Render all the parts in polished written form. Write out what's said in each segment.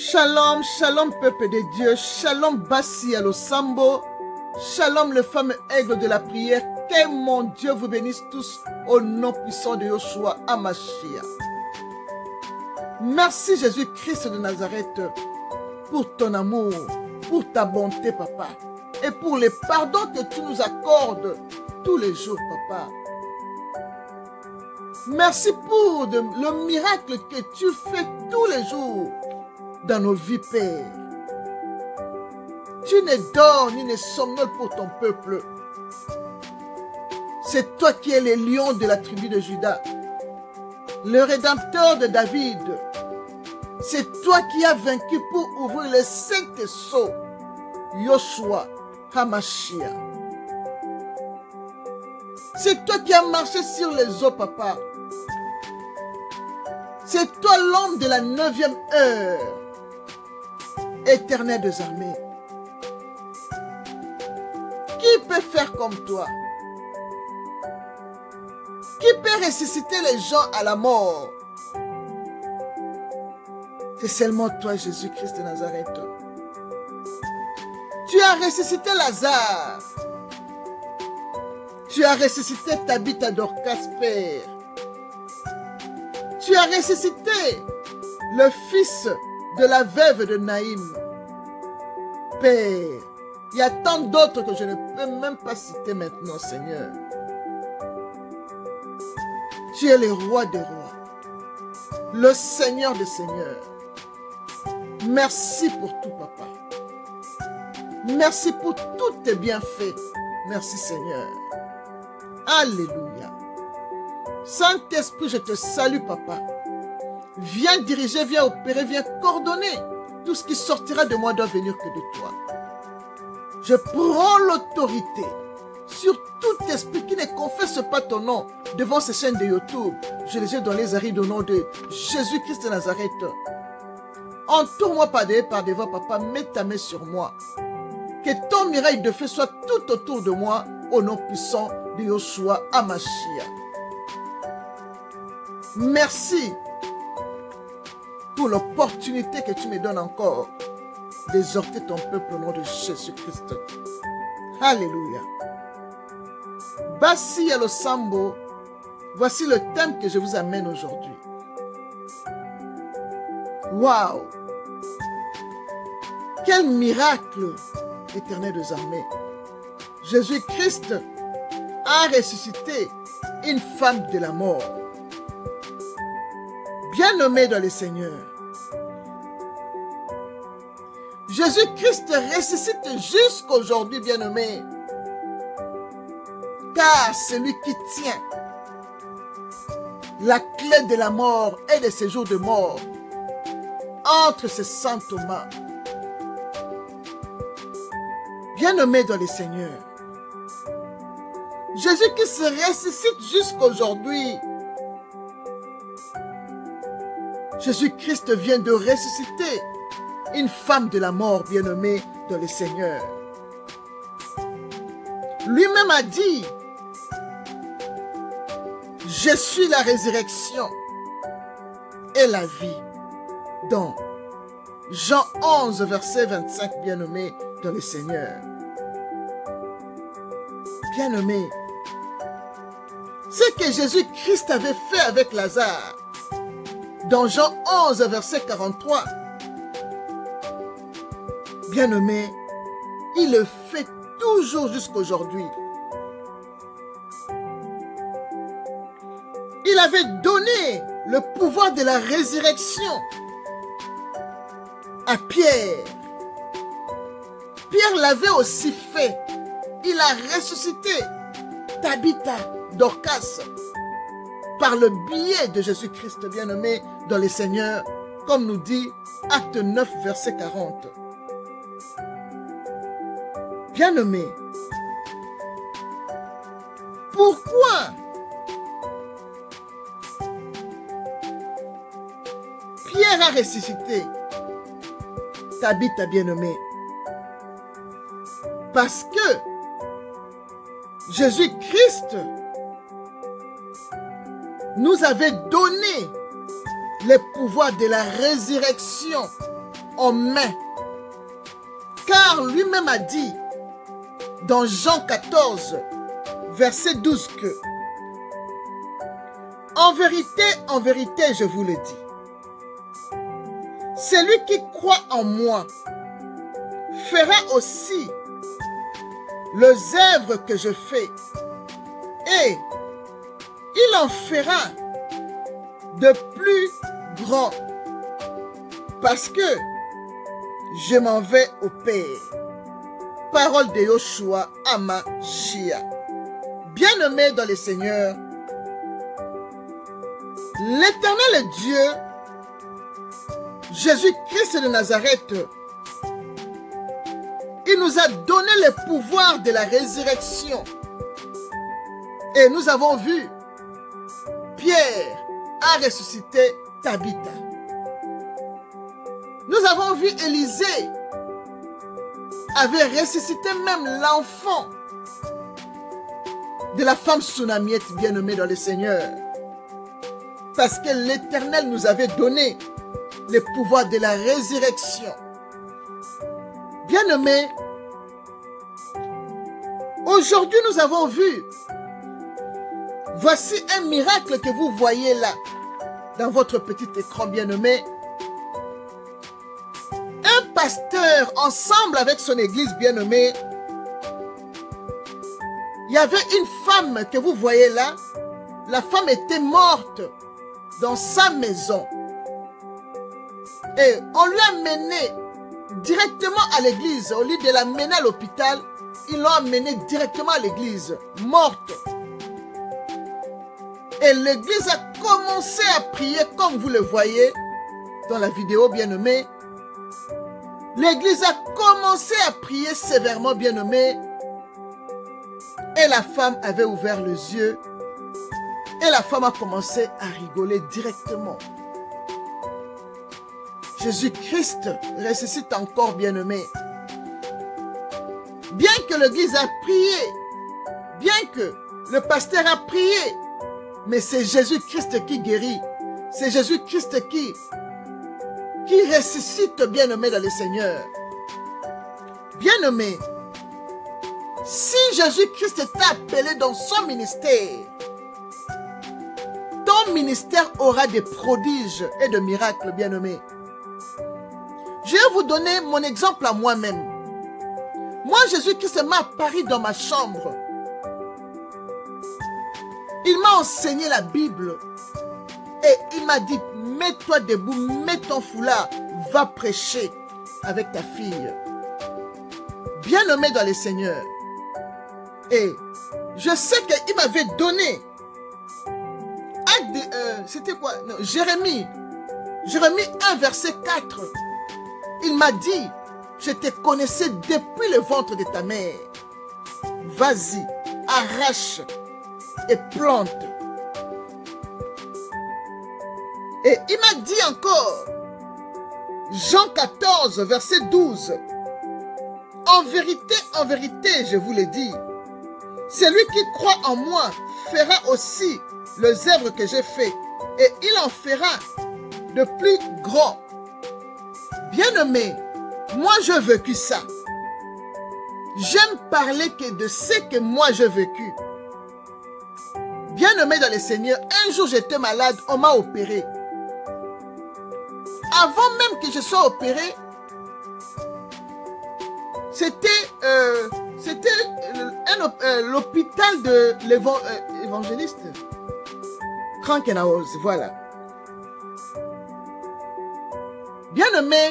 Shalom, shalom peuple de Dieu, shalom Bassi Alosambo, shalom le fameux aigle de la prière, que mon Dieu vous bénisse tous au nom puissant de Yoshua Hamashiach. Merci Jésus-Christ de Nazareth pour ton amour, pour ta bonté papa, et pour les pardons que tu nous accordes tous les jours papa. Merci pour le miracle que tu fais tous les jours dans nos vies, Père. Tu ne dors ni ne somnoles pour ton peuple. C'est toi qui es le lion de la tribu de Juda, le rédempteur de David. C'est toi qui as vaincu pour ouvrir les 5 sceaux, Yoshua Hamashiach. C'est toi qui as marché sur les eaux, papa. C'est toi l'homme de la 9e heure, Éternel des armées. Qui peut faire comme toi? Qui peut ressusciter les gens à la mort? C'est seulement toi, Jésus-Christ de Nazareth. Tu as ressuscité Lazare. Tu as ressuscité Tabitha Dorcas, Père. Tu as ressuscité le fils de la veuve de Naïm. Père, il y a tant d'autres que je ne peux même pas citer maintenant, Seigneur. Tu es le roi des rois, le Seigneur des seigneurs. Merci pour tout, papa. Merci pour tous tes bienfaits. Merci, Seigneur. Alléluia. Saint-Esprit, je te salue, papa. Viens diriger, viens opérer, viens coordonner. Tout ce qui sortira de moi doit venir que de toi. Je prends l'autorité sur tout esprit qui ne confesse pas ton nom devant ces chaînes de YouTube. Je les ai dans les arrêts au nom de Jésus-Christ de Nazareth. Entoure-moi par devant, papa. Mets ta main sur moi. Que ton miracle de feu soit tout autour de moi au nom puissant de Yoshua Hamashiach. Merci pour l'opportunité que tu me donnes encore d'exhorter ton peuple au nom de Jésus-Christ. Alléluia. Bassi Alosambo, voici le thème que je vous amène aujourd'hui. Waouh! Quel miracle, Éternel des armées! Jésus-Christ a ressuscité une femme de la mort. Bien-aimé dans le Seigneur, Jésus-Christ ressuscite jusqu'aujourd'hui, bien-aimé, car celui qui tient la clé de la mort et de séjours de mort entre ses saintes mains. Bien-aimé dans le Seigneur, Jésus-Christ ressuscite jusqu'aujourd'hui. Jésus-Christ vient de ressusciter une femme de la mort, bien-aimée dans le Seigneur. Lui-même a dit, « Je suis la résurrection et la vie. » Dans Jean 11, verset 25, bien-aimé dans le Seigneur. Bien-aimé, ce que Jésus-Christ avait fait avec Lazare, dans Jean 11, verset 43, bien-aimé, il le fait toujours jusqu'aujourd'hui. Il avait donné le pouvoir de la résurrection à Pierre. Pierre l'avait aussi fait. Il a ressuscité Tabitha Dorcas par le biais de Jésus-Christ, bien-aimé dans le Seigneur, comme nous dit Acte 9, verset 40. Bien-aimé, pourquoi Pierre a ressuscité Tabitha, bien-aimé? Parce que Jésus-Christ nous avait donné le pouvoir de la résurrection en main. Car lui-même a dit dans Jean 14, verset 12 que en vérité, je vous le dis, celui qui croit en moi fera aussi les œuvres que je fais, et il en fera de plus grands, parce que je m'en vais au Père. Parole de Yoshua Amashia. Bien-aimés dans le Seigneur, l'Éternel Dieu, Jésus-Christ de Nazareth, il nous a donné le pouvoir de la résurrection. Et nous avons vu, Pierre a ressuscité Tabitha. Nous avons vu Élisée avait ressuscité même l'enfant de la femme Sunamiette bien-aimée dans le Seigneur. Parce que l'Éternel nous avait donné le pouvoir de la résurrection. Bien-aimés, aujourd'hui nous avons vu, voici un miracle que vous voyez là, dans votre petit écran bien-aimé. Un pasteur, ensemble avec son église bien-aimée, il y avait une femme que vous voyez là. La femme était morte dans sa maison. Et on lui a mené directement à l'église. Au lieu de la mener à l'hôpital, ils l'ont amenée directement à l'église, morte. Et l'église a commencé à prier comme vous le voyez dans la vidéo bien-aimée. L'église a commencé à prier sévèrement bien-aimée. Et la femme avait ouvert les yeux. Et la femme a commencé à rigoler directement. Jésus-Christ ressuscite encore bien-aimé. Bien que l'église a prié, bien que le pasteur a prié, mais c'est Jésus-Christ qui guérit. C'est Jésus-Christ qui ressuscite bien-aimé dans le Seigneur. Bien-aimé, si Jésus-Christ t'a appelé dans son ministère, ton ministère aura des prodiges et de miracles, bien-aimé. Je vais vous donner mon exemple à moi-même. Moi, Jésus-Christ m'a apparu dans ma chambre. Il m'a enseigné la Bible. Et il m'a dit, mets-toi debout, mets ton foulard, va prêcher avec ta fille. Bien-aimé dans le Seigneur. Et je sais qu'il m'avait donné, c'était quoi? Non, Jérémie 1, verset 4. Il m'a dit, je te connaissais depuis le ventre de ta mère. Vas-y, arrache et plante. Et il m'a dit encore, Jean 14, verset 12. En vérité, je vous le dis, celui qui croit en moi fera aussi les œuvres que j'ai faites, et il en fera de plus grands. Bien-aimé, moi j'ai vécu ça. J'aime parler que de ce que moi j'ai vécu. Bien-aimé dans le Seigneur, un jour j'étais malade, on m'a opéré. Avant même que je sois opéré, c'était l'hôpital de l'évangéliste Krankenhaus, voilà. Bien-aimé,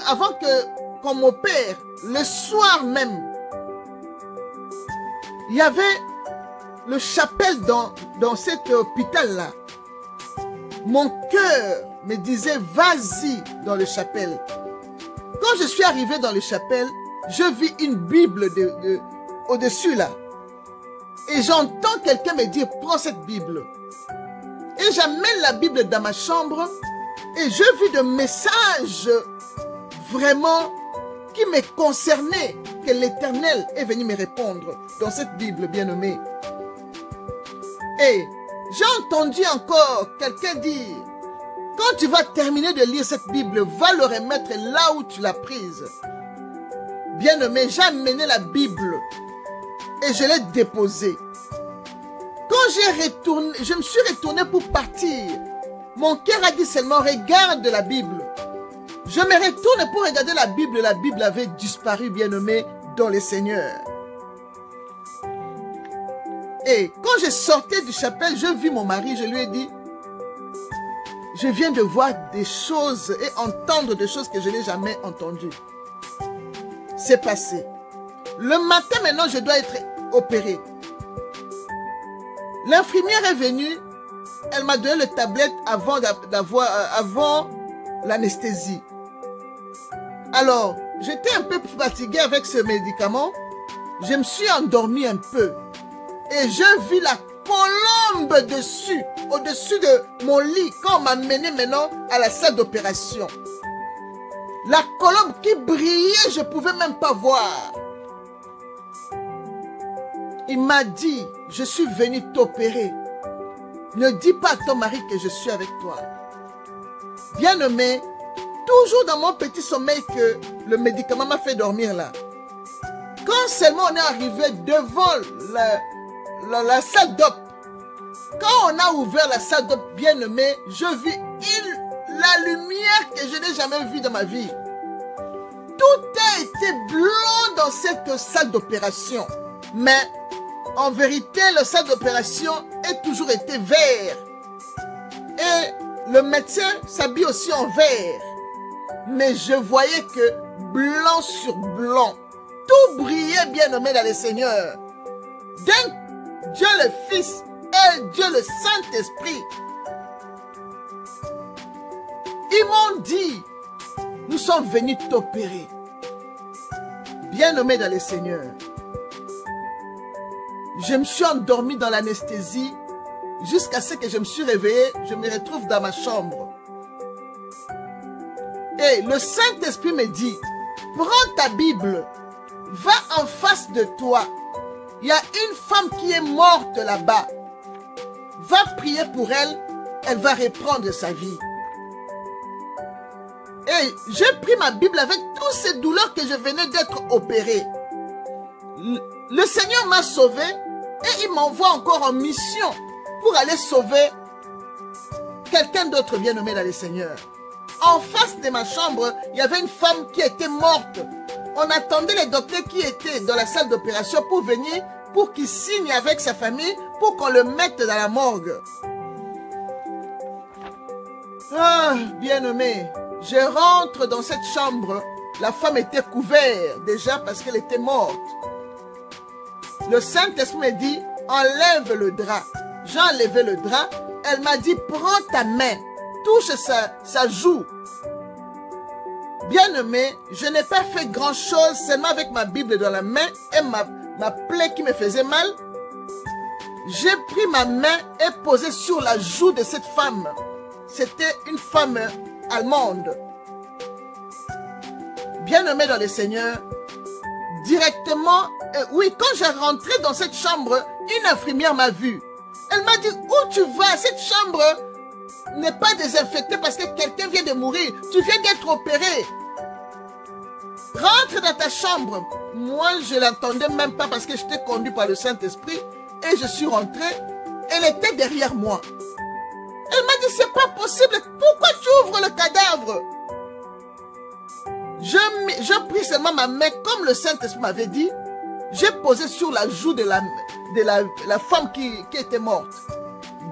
avant qu'on m'opère, le soir même, il y avait le chapelle dans cet hôpital-là. Mon cœur me disait, vas-y dans le chapelle. Quand je suis arrivé dans le chapelle, je vis une Bible au-dessus là. Et j'entends quelqu'un me dire, prends cette Bible. Et j'amène la Bible dans ma chambre et je vis des messages vraiment qui me concernaient, que l'Éternel est venu me répondre dans cette Bible bien-aimée. Et j'ai entendu encore quelqu'un dire, Quand tu vas terminer de lire cette Bible, va le remettre là où tu l'as prise. Bien-aimé, j'ai amené la Bible et je l'ai déposée. Quand je me suis retourné pour partir, mon cœur a dit seulement, regarde la Bible. Je me retourne pour regarder la Bible avait disparu, bien-aimé, dans le Seigneur. Et quand je sortais du chapelle, je vis mon mari, je lui ai dit, je viens de voir des choses et entendre des choses que je n'ai jamais entendues. C'est passé. Le matin, maintenant, je dois être opéré. L'infirmière est venue, elle m'a donné le tablette avant l'anesthésie. Alors, j'étais un peu fatigué avec ce médicament. Je me suis endormi un peu. Et je vis la colombe dessus, au-dessus de mon lit, quand on m'a mené maintenant à la salle d'opération. La colombe qui brillait, je ne pouvais même pas voir. Il m'a dit, je suis venu t'opérer. Ne dis pas à ton mari que je suis avec toi. Bien-aimé, toujours dans mon petit sommeil que le médicament m'a fait dormir là. Quand seulement on est arrivé devant la salle d'op, quand on a ouvert la salle d'op, bien-aimé, je vis la lumière que je n'ai jamais vue dans ma vie. Tout a été blanc dans cette salle d'opération. Mais en vérité, la salle d'opération a toujours été vert. Et le médecin s'habille aussi en vert. Mais je voyais que blanc sur blanc, tout brillait, bien-aimé dans le Seigneur. D'un Dieu le Fils et Dieu le Saint-Esprit. Ils m'ont dit, nous sommes venus t'opérer. Bien-aimé dans le Seigneur. Je me suis endormi dans l'anesthésie jusqu'à ce que je me suis réveillé, je me retrouve dans ma chambre. Et le Saint-Esprit me dit, prends ta Bible, va en face de toi. Il y a une femme qui est morte là-bas. Va prier pour elle, elle va reprendre sa vie. Et j'ai pris ma Bible avec toutes ces douleurs que je venais d'être opéré. Le Seigneur m'a sauvé et il m'envoie encore en mission pour aller sauver quelqu'un d'autre bien-aimé dans le Seigneur. En face de ma chambre, il y avait une femme qui était morte. On attendait les docteurs qui étaient dans la salle d'opération pour venir, pour qu'ils signent avec sa famille, pour qu'on le mette dans la morgue. Ah, bien-aimé, je rentre dans cette chambre. La femme était couverte déjà parce qu'elle était morte. Le Saint-Esprit me dit, enlève le drap. J'ai enlevé le drap. Elle m'a dit, prends ta main, touche sa joue. Bien-aimé, je n'ai pas fait grand-chose, seulement avec ma Bible dans la main et ma plaie qui me faisait mal. J'ai pris ma main et posé sur la joue de cette femme. C'était une femme allemande. Bien-aimé dans le Seigneur, directement, oui, quand j'ai rentré dans cette chambre, une infirmière m'a vu. Elle m'a dit, où tu vas? Cette chambre n'est pas désinfectée parce que quelqu'un vient de mourir. Tu viens d'être opéré. Rentre dans ta chambre. Moi, je ne l'entendais même pas parce que j'étais conduit par le Saint-Esprit et je suis rentré. Elle était derrière moi. Elle m'a dit, c'est pas possible. Pourquoi tu ouvres le cadavre? Je pris seulement ma main comme le Saint-Esprit m'avait dit. J'ai posé sur la joue de la femme qui était morte.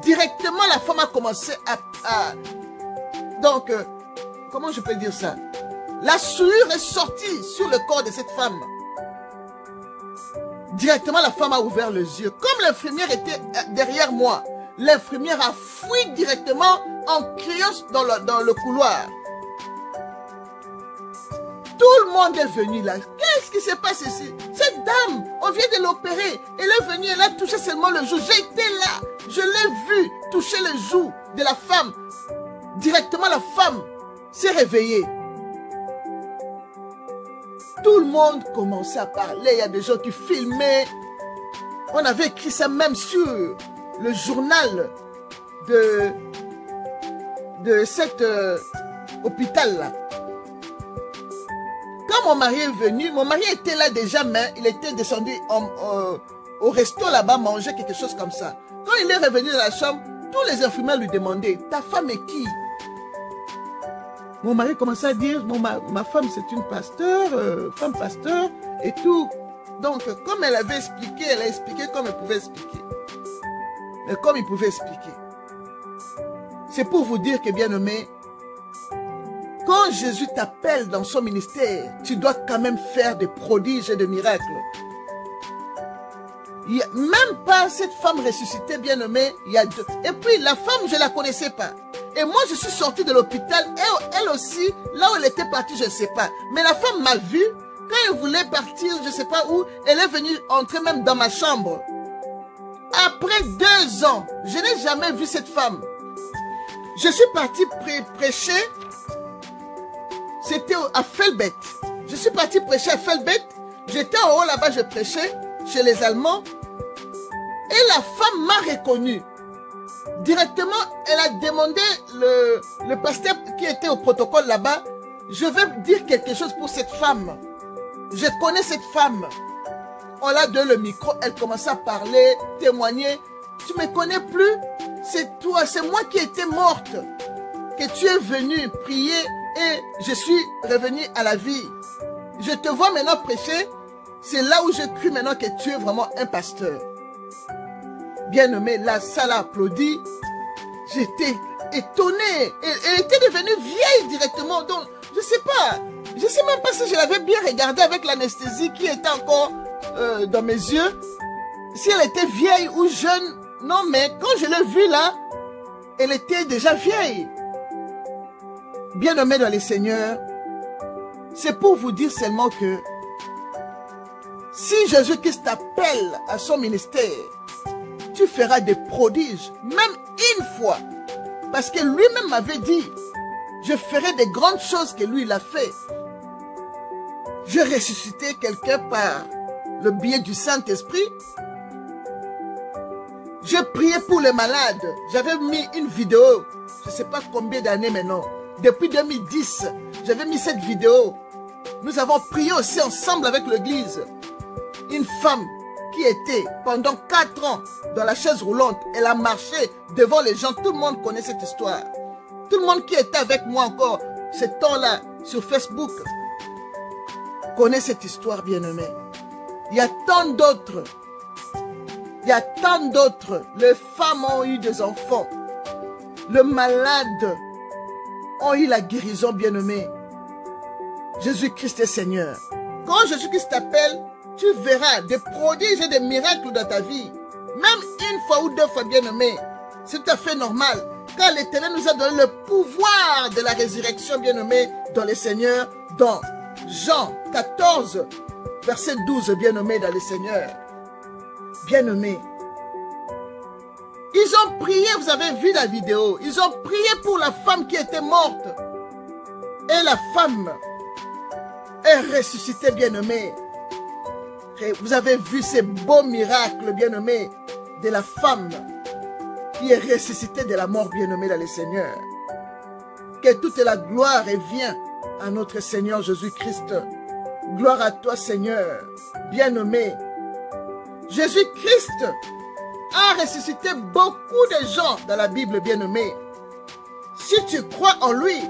Directement, la femme a commencé à donc, comment je peux dire ça? La souillure est sortie sur le corps de cette femme. Directement, la femme a ouvert les yeux. Comme l'infirmière était derrière moi, l'infirmière a fui directement en criant dans le couloir. Tout le monde est venu là. Qu'est-ce qui se passe ici? Cette dame, on vient de l'opérer. Elle est venue, elle a touché seulement le joue. J'ai été là. Je l'ai vue toucher le joue de la femme. Directement, la femme s'est réveillée. Tout le monde commençait à parler. Il y a des gens qui filmaient. On avait écrit ça même sur le journal de de cet hôpital-là. Quand mon mari est venu, mon mari était là déjà, mais il était descendu au resto là-bas, manger quelque chose comme ça. Quand il est revenu dans la chambre, tous les infirmières lui demandaient, ta femme est qui? Mon mari commençait à dire, ma femme c'est une pasteur, femme pasteur et tout. Donc, comme elle avait expliqué, elle a expliqué comme elle pouvait expliquer. Mais comme il pouvait expliquer. C'est pour vous dire que, bien-aimé, quand Jésus t'appelle dans son ministère, tu dois quand même faire des prodiges et des miracles. Il y a même pas cette femme ressuscitée, bien-aimée, il y a deux. Et puis, la femme, je ne la connaissais pas. Et moi, je suis sortie de l'hôpital, elle aussi, là où elle était partie, je ne sais pas. Mais la femme m'a vue, quand elle voulait partir, je ne sais pas où, elle est venue entrer même dans ma chambre. Après 2 ans, je n'ai jamais vu cette femme. Je suis partie prêcher, c'était à Felbet. Je suis partie prêcher à Felbet, j'étais en haut là-bas, je prêchais chez les Allemands, et la femme m'a reconnue. Directement, elle a demandé le pasteur qui était au protocole là-bas, je vais dire quelque chose pour cette femme. Je connais cette femme. On l'a donné le micro, elle commençait à parler, témoigner. Tu ne me connais plus? C'est toi, c'est moi qui étais morte. Que tu es venu prier et je suis revenu à la vie. Je te vois maintenant prêcher. C'est là où j'ai cru maintenant que tu es vraiment un pasteur. Bien-aimé, la salle a applaudi. J'étais étonnée. Elle était devenue vieille directement. Donc, je ne sais pas. Je ne sais même pas si je l'avais bien regardée avec l'anesthésie qui était encore dans mes yeux. Si elle était vieille ou jeune. Non, mais quand je l'ai vue là, elle était déjà vieille. Bien-aimé dans les seigneurs, c'est pour vous dire seulement que si Jésus-Christ t'appelle à son ministère, tu feras des prodiges, même une fois. Parce que lui-même m'avait dit, je ferai des grandes choses que lui, il a fait. Je ressuscitais quelqu'un par le biais du Saint-Esprit. Je priais pour les malades. J'avais mis une vidéo, je ne sais pas combien d'années maintenant. Depuis 2010, j'avais mis cette vidéo. Nous avons prié aussi ensemble avec l'église. Une femme qui était pendant 4 ans dans la chaise roulante. Elle a marché devant les gens. Tout le monde connaît cette histoire. Tout le monde qui était avec moi encore ce temps-là sur Facebook connaît cette histoire, bien-aimée. Il y a tant d'autres. Il y a tant d'autres. Les femmes ont eu des enfants. Les malades ont eu la guérison, bien-aimé. Jésus-Christ est Seigneur. Quand Jésus-Christ t'appelle, tu verras des prodiges et des miracles dans ta vie. Même une fois ou 2 fois, bien-aimé. C'est tout à fait normal. Car l'Éternel nous a donné le pouvoir de la résurrection, bien-aimé, dans les Seigneurs, dans Jean 14, verset 12, bien-aimé, dans les Seigneurs. Bien-aimé. Ils ont prié, vous avez vu la vidéo, ils ont prié pour la femme qui était morte. Et la femme est ressuscitée, bien-aimée. Vous avez vu ces beaux miracles, bien-aimés, de la femme qui est ressuscitée de la mort, bien-aimée dans le Seigneur. Que toute la gloire revienne à notre Seigneur Jésus-Christ. Gloire à toi, Seigneur, bien-aimé. Jésus-Christ a ressuscité beaucoup de gens dans la Bible, bien-aimé. Si tu crois en lui,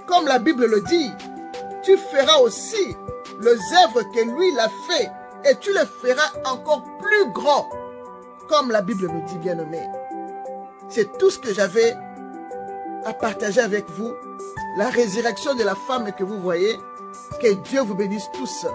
comme la Bible le dit, tu feras aussi les œuvres que lui l'a fait et tu les feras encore plus grands, comme la Bible le dit, bien-aimé. C'est tout ce que j'avais à partager avec vous. La résurrection de la femme que vous voyez. Que Dieu vous bénisse tous.